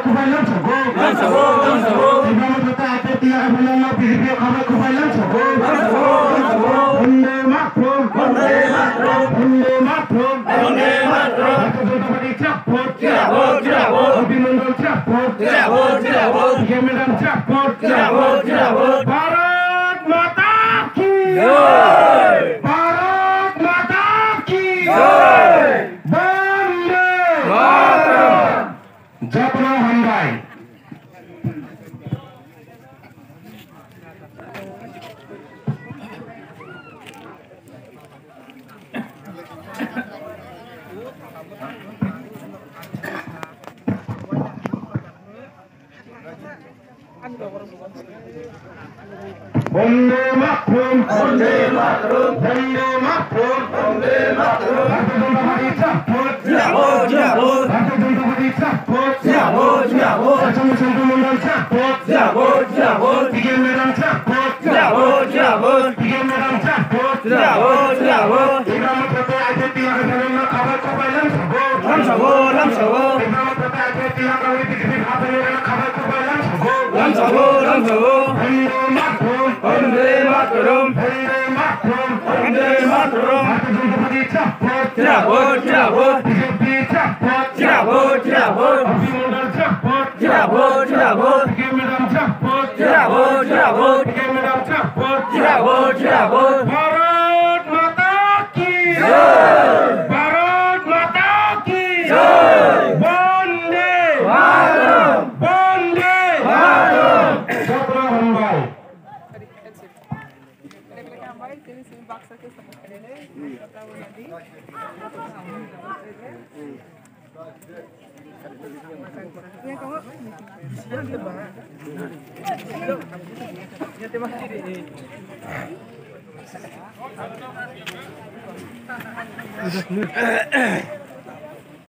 kubai lam sago. Ibrahim kata apa tiada bulan lo PDIP kabar kubai lam sago. Bonde matrum. Bonde matrum. Jangan bagi capot. Abimandal capot. Kemedan capot. Bharat Mata ki. Bharat Mata ki. Bonde matrum. Japra Handai. Bonde matrum. Bonde matrum. Bonde matrum. Bonde matrum. Jangan bagi capot. Jangan bagi capot. Abimandal capot. Kemedan capot. Kemedan capot. Ibrahim kata apa tiada bulan lo kabar kubai lam sago. Ibrahim kata apa tiada PDIP kabar kubai lam sago. Bonde matrum. Jangan bagi capot. BJP capot. Abimandal capot. Kemedan capot. Bharat Mata ki. Bharat Mata ki. Bonde Japra Handai.